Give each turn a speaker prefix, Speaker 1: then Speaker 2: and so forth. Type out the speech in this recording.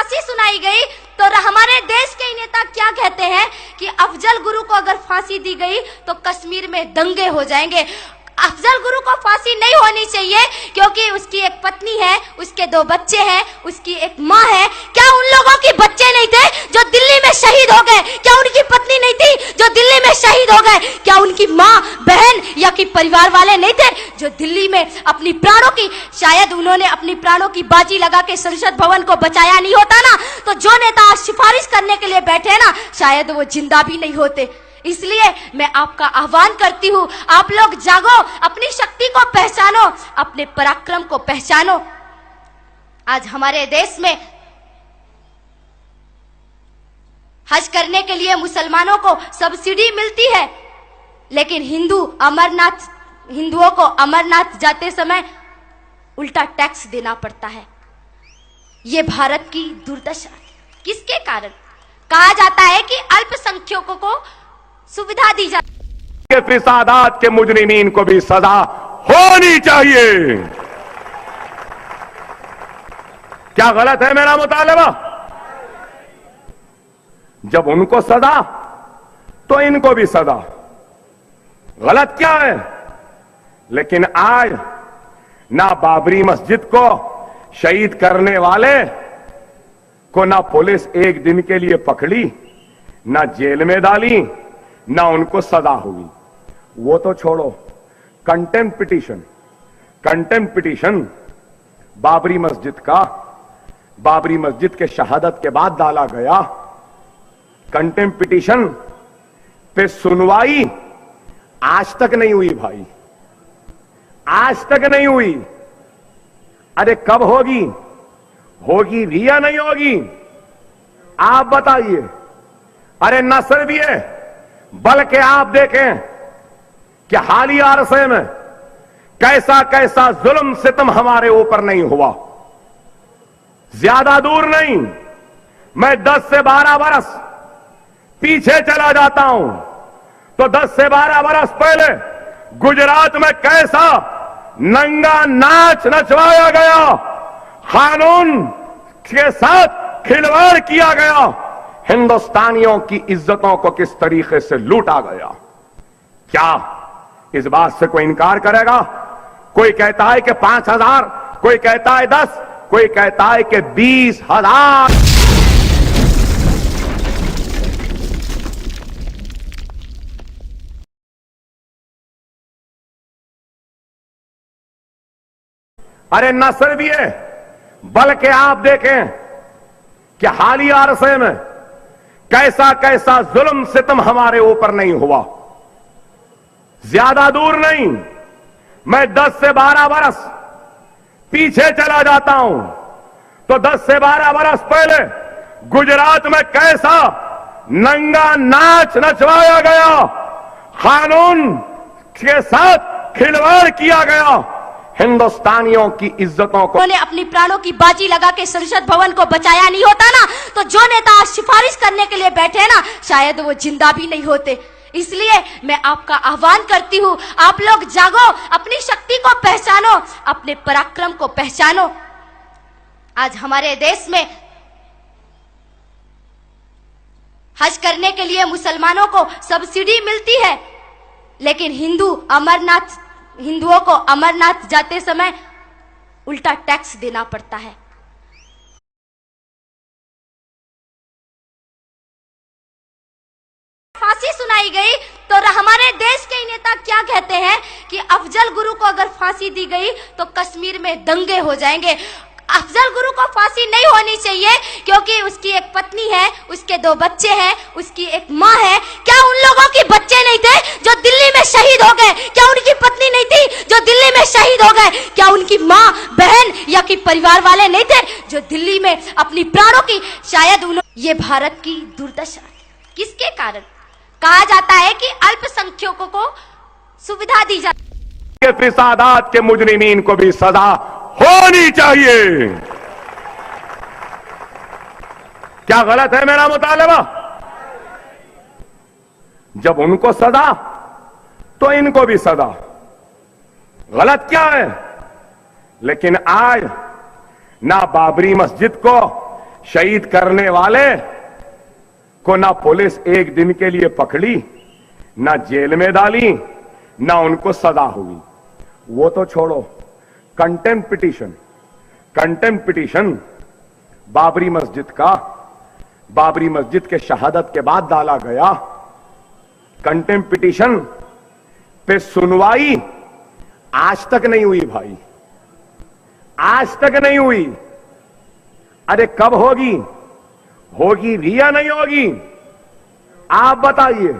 Speaker 1: फांसी सुनाई गई तो हमारे देश के नेता क्या कहते हैं कि अफजल गुरु को अगर फांसी दी गई तो कश्मीर में दंगे हो जाएंगे। अफजल गुरु को फांसी नहीं होनी चाहिए क्योंकि उसकी एक पत्नी है, उसके 2 बच्चे हैं, उसकी एक माँ है। क्या उन लोगों के बच्चे नहीं थे जो दिल्ली में शहीद हो गए? क्या उनकी पत्नी नहीं थी जो दिल्ली में शहीद हो गए? क्या उनकी माँ, बहन या कि परिवार वाले नहीं थे जो दिल्ली में अपनी प्राणों की, शायद उन्होंने अपनी प्राणों की बाजी लगा के संसद भवन को बचाया नहीं होता ना, तो जो नेता आज सिफारिश करने के लिए बैठे हैं ना, शायद वो जिंदा भी नहीं होते। इसलिए मैं आपका आह्वान करती हूं, आप लोग जागो, अपनी शक्ति को पहचानो, अपने पराक्रम को पहचानो। आज हमारे देश में हज करने के लिए मुसलमानों को सब्सिडी मिलती है, लेकिन हिंदुओं को अमरनाथ जाते समय उल्टा टैक्स देना पड़ता है। ये भारत की दुर्दशा किसके कारण? कहा जाता है कि अल्पसंख्यकों को सुविधा दी जाती है,
Speaker 2: फिसादात के मुजरिमीन को भी सजा होनी चाहिए। क्या गलत है मेरा मुतालबा? जब उनको सजा तो इनको भी सजा। गलत क्या है? लेकिन आज ना बाबरी मस्जिद को शहीद करने वाले को ना पुलिस एक दिन के लिए पकड़ी, ना जेल में डाली, ना उनको सजा हुई। वो तो छोड़ो, कंटेम्प्ट पिटीशन बाबरी मस्जिद के शहादत के बाद डाला गया। कंटेम्प्ट पिटीशन पे सुनवाई आज तक नहीं हुई भाई, आज तक नहीं हुई। अरे कब होगी? होगी भी या नहीं होगी? आप बताइए। अरे न सिर्फ ये, बल्कि आप देखें कि हालिया अरसे में कैसा कैसा जुल्म सितम हमारे ऊपर नहीं हुआ। ज्यादा दूर नहीं, मैं 10 से 12 बरस पीछे चला जाता हूं तो 10 से 12 बरस पहले गुजरात में कैसा नंगा नाच नचवाया गया, कानून के साथ खिलवाड़ किया गया, हिंदुस्तानियों की इज्जतों को किस तरीके से लूटा गया। क्या इस बात से कोई इनकार करेगा? कोई कहता है कि 5,000, कोई कहता है 10, कोई कहता है कि 20,000। अरे न सिर्फ ये, बल्कि आप देखें कि हालिया अरसे में कैसा कैसा जुल्म सितम हमारे ऊपर नहीं हुआ। ज्यादा दूर नहीं, मैं 10 से 12 बरस पीछे चला जाता हूं तो 10 से 12 बरस पहले गुजरात में कैसा नंगा नाच नचवाया गया, कानून के साथ खिलवाड़ किया गया, हिंदुस्तानियों की इज्जतों को।
Speaker 1: उन्होंने अपनी प्राणों की बाजी लगा के संसद भवन को बचाया नहीं होता ना, तो जो नेता आज सिफारिश करने के लिए बैठे हैं ना, शायद वो जिंदा भी नहीं होते। इसलिए मैं आपका आह्वान करती हूं, आप लोग जागो, अपनी शक्ति को पहचानो, अपने पराक्रम को पहचानो। आज हमारे देश में हज करने के लिए मुसलमानों को सब्सिडी मिलती है, लेकिन हिंदुओं को अमरनाथ जाते समय उल्टा टैक्स देना पड़ता है। फांसी सुनाई गई तो हमारे देश के नेता क्या कहते हैं कि अफजल गुरु को अगर फांसी दी गई तो कश्मीर में दंगे हो जाएंगे। अफजल गुरु को फांसी नहीं होनी चाहिए क्योंकि उसकी एक पत्नी है, उसके 2 बच्चे हैं, उसकी एक माँ है। क्या उन लोगों के बच्चे नहीं थे जो दिल्ली में शहीद हो गए? क्या उनकी पत्नी नहीं थी जो दिल्ली में शहीद हो गए? क्या उनकी माँ, बहन या कि परिवार वाले नहीं थे जो दिल्ली में अपनी प्राणों की, शायद उन्होंने। ये भारत की दुर्दशा किसके कारण? कहा जाता है कि अल्पसंख्यकों को सुविधा दी जाती है,
Speaker 2: फिसादात के मुजरिमीन को भी सजा होनी चाहिए। क्या गलत है मेरा मुतालबा? जब उनको सजा तो इनको भी सजा। गलत क्या है? लेकिन आज ना बाबरी मस्जिद को शहीद करने वाले को ना पुलिस एक दिन के लिए पकड़ी, ना जेल में डाली, ना उनको सजा हुई। वो तो छोड़ो, कंटेम्प्ट पिटीशन बाबरी मस्जिद के शहादत के बाद डाला गया। कंटेम्प्ट पिटीशन पे सुनवाई आज तक नहीं हुई भाई, आज तक नहीं हुई। अरे कब होगी? होगी भी या नहीं होगी? आप बताइए।